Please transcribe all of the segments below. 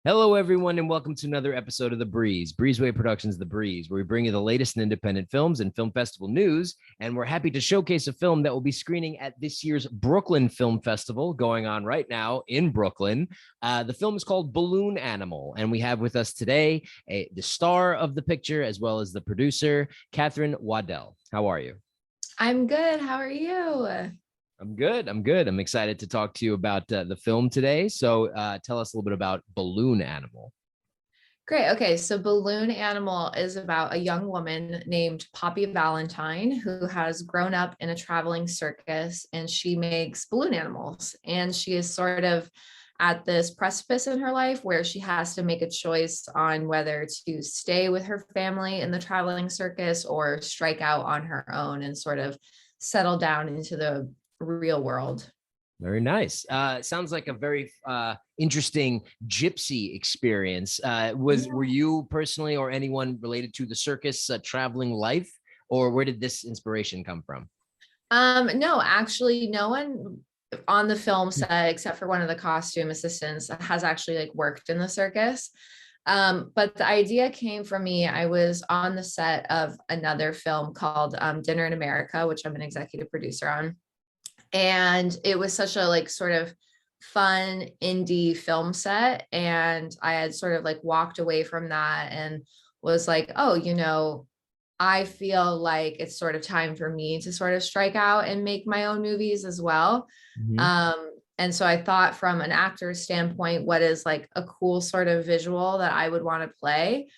Hello, everyone, and welcome to another episode of The Breeze, Breezeway Productions The Breeze, where we bring you the latest in independent films and film festival news. And we're happy to showcase a film that will be screening at this year's Brooklyn Film Festival going on right now in Brooklyn. The film is called Balloon Animal, and we have with us today the star of the picture as well as the producer, Katherine Waddell. How are you? I'm good. How are you? I'm good. I'm excited to talk to you about the film today. So tell us a little bit about Balloon Animal. Great. Okay. So Balloon Animal is about a young woman named Poppy Valentine who has grown up in a traveling circus, and she makes balloon animals. And she is sort of at this precipice in her life where she has to make a choice on whether to stay with her family in the traveling circus or strike out on her own and sort of settle down into the real world. Very nice. Sounds like a very interesting gypsy experience. Were you personally or anyone related to the circus traveling life, or where did this inspiration come from? No, actually, no one on the film set except for one of the costume assistants has actually like worked in the circus. But the idea came from me. I was on the set of another film called Dinner in America, which I'm an executive producer on. And it was such a like sort of fun indie film set. And I had sort of like walked away from that and was like, oh, I feel like it's sort of time for me to sort of strike out and make my own movies as well. Mm-hmm. And so I thought from an actor's standpoint, what is like a cool sort of visual that I would want to play.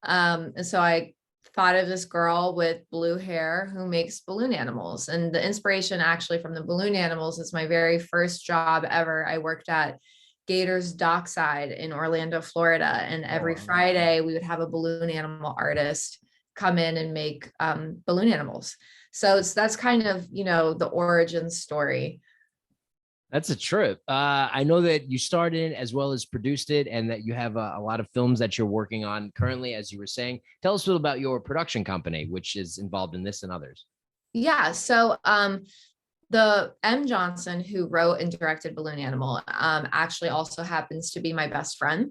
And so I thought of this girl with blue hair who makes balloon animals. And the inspiration actually from the balloon animals is my very first job ever. I worked at Gators Dockside in Orlando, Florida. And every Friday we would have a balloon animal artist come in and make balloon animals. So that's kind of, the origin story. That's a trip. I know that you started as well as produced it, and that you have a lot of films that you're working on currently, as you were saying. Tell us a little about your production company, which is involved in this and others. Yeah. So the M. Johnson, who wrote and directed Balloon Animal, actually also happens to be my best friend.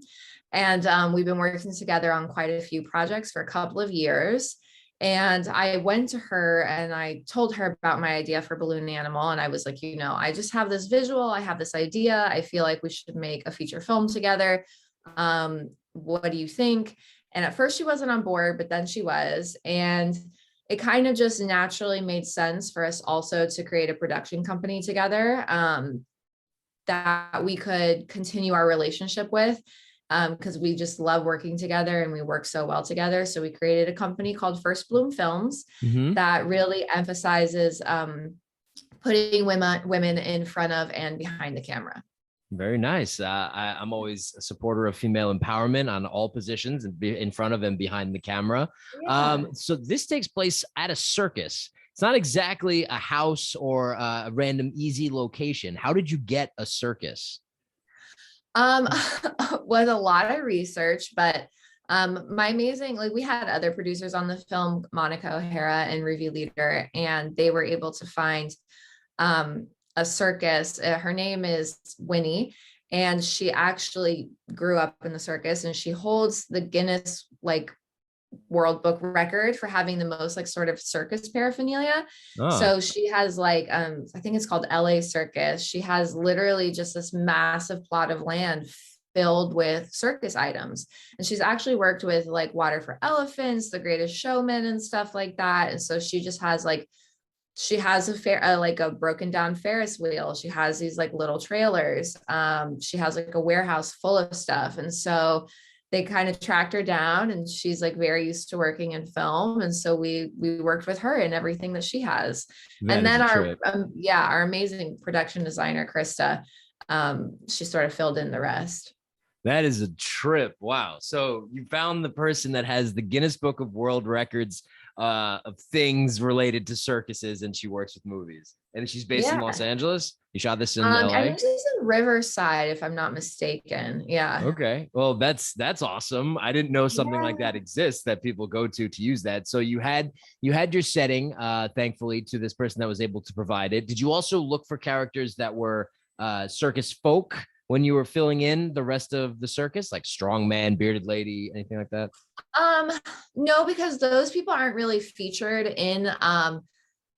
And we've been working together on quite a few projects for a couple of years. And I went to her and I told her about my idea for Balloon Animal. And I was like, I just have this visual. I have this idea. I feel like we should make a feature film together. What do you think? And at first she wasn't on board, but then she was. And it kind of just naturally made sense for us also to create a production company together that we could continue our relationship with. Because we just love working together and we work so well together. So we created a company called First Bloom Films that really emphasizes putting women in front of and behind the camera. Very nice. I'm always a supporter of female empowerment on all positions, and in front of and behind the camera. Yeah. So this takes place at a circus. It's not exactly a house or a random easy location. How did you get a circus? Was a lot of research, but my amazing, like we had other producers on the film, Monica O'Hara and Ruby Leader, and they were able to find a circus. Her name is Winnie, and she actually grew up in the circus, and she holds the Guinness World Book record for having the most sort of circus paraphernalia. So she has I think it's called LA Circus. She has literally just this massive plot of land filled with circus items. And she's actually worked with Water for Elephants, The Greatest Showman and stuff like that. And so she just has she has a broken down Ferris wheel. She has these little trailers. She has a warehouse full of stuff. And so they kind of tracked her down, and she's very used to working in film. And so we worked with her in everything that she has. And then our amazing production designer, Krista, she sort of filled in the rest. That is a trip. Wow. So you found the person that has the Guinness Book of World Records of things related to circuses, and she works with movies. And she's based in Los Angeles. You shot this in LA? I think she's in Riverside, if I'm not mistaken. Yeah. Okay. Well, that's awesome. I didn't know something like that exists that people go to use that. So you had your setting, thankfully, to this person that was able to provide it. Did you also look for characters that were circus folk when you were filling in the rest of the circus, like strong man, bearded lady, anything like that? Um, no, because those people aren't really featured in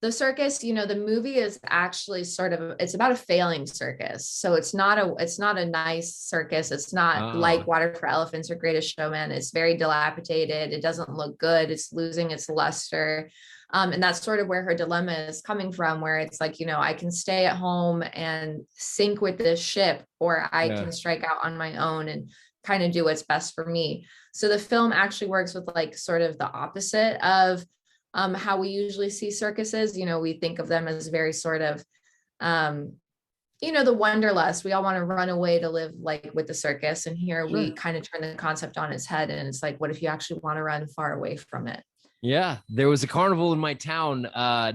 the circus. The movie is actually it's about a failing circus. So it's not a nice circus. It's not Oh, like Water for Elephants or Greatest Showman. It's very dilapidated. It doesn't look good. It's losing its luster. And that's sort of where her dilemma is coming from, where it's like, I can stay at home and sink with this ship, or I yeah, can strike out on my own and kind of do what's best for me. So the film actually works with like sort of the opposite of how we usually see circuses. We think of them as very sort of, the wanderlust. We all want to run away to live like with the circus. And here we sure. kind of turn the concept on its head. And it's like, what if you actually want to run far away from it? Yeah, there was a carnival in my town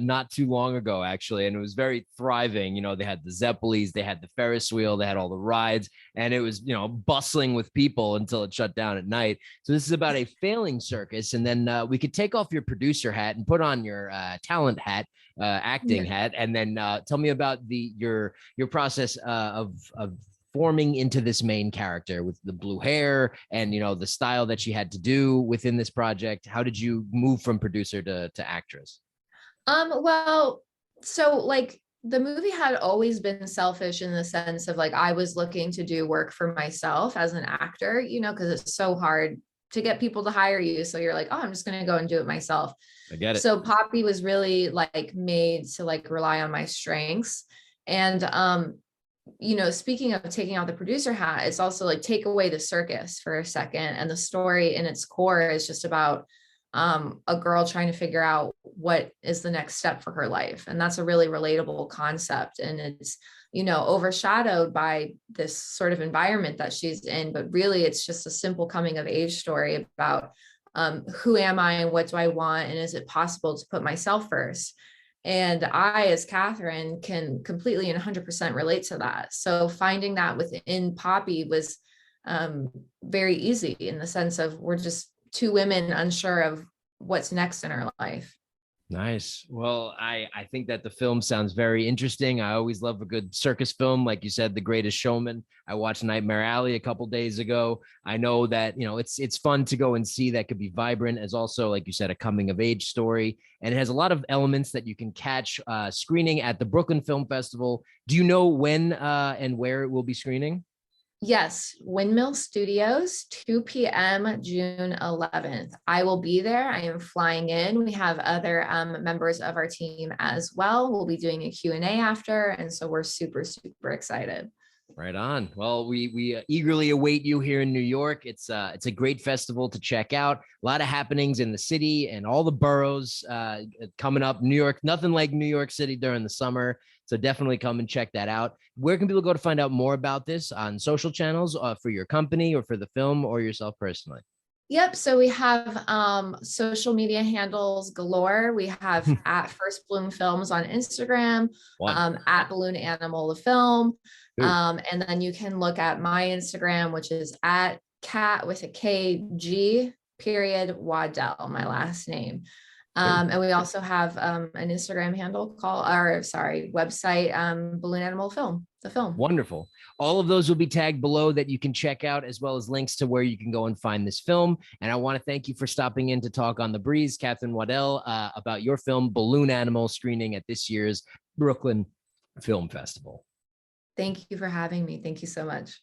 not too long ago, actually, and it was very thriving. They had the Zeppelis, they had the Ferris wheel, they had all the rides, and it was, bustling with people until it shut down at night. So this is about a failing circus, and then we could take off your producer hat and put on your talent hat, acting hat, and then tell me about your process of forming into this main character with the blue hair and the style that she had to do within this project. How did you move from producer to actress? Well, so like the movie had always been selfish in the sense of like I was looking to do work for myself as an actor, because it's so hard to get people to hire you. So you're like, oh, I'm just going to go and do it myself. I get it. So Poppy was really like made to like rely on my strengths. And speaking of taking out the producer hat, it's also like take away the circus for a second. And the story in its core is just about a girl trying to figure out what is the next step for her life. And that's a really relatable concept. And it's, overshadowed by this sort of environment that she's in. But really, it's just a simple coming of age story about who am I and what do I want? And is it possible to put myself first? And I, as Katherine, can completely and 100% relate to that. So finding that within Poppy was very easy in the sense of we're just two women unsure of what's next in our life. Nice. Well, I think that the film sounds very interesting. I always love a good circus film. Like you said, The Greatest Showman. I watched Nightmare Alley a couple days ago. I know that, it's fun to go and see that could be vibrant as also, like you said, a coming of age story. And it has a lot of elements that you can catch screening at the Brooklyn Film Festival. Do you know when and where it will be screening? Yes, Windmill Studios, 2 p.m. June 11th. I will be there. I am flying in. We have other members of our team as well. We'll be doing a Q&A after, and so we're super, super excited. Right on. Well, we eagerly await you here in New York. It's a great festival to check out. A lot of happenings in the city and all the boroughs coming up. New York, nothing like New York City during the summer. So definitely come and check that out. Where can people go to find out more about this on social channels for your company or for the film or yourself personally? Yep. So we have social media handles galore. We have at First Bloom Films on Instagram, One, at Balloon Animal the Film. two. And then you can look at my Instagram, which is at cat with a KG period Waddell, my last name. And we also have an Instagram handle website, Balloon Animal Film, the film. Wonderful. All of those will be tagged below that you can check out, as well as links to where you can go and find this film. And I want to thank you for stopping in to talk on The Breeze, Katherine Waddell, about your film Balloon Animal, screening at this year's Brooklyn Film Festival. Thank you for having me. Thank you so much.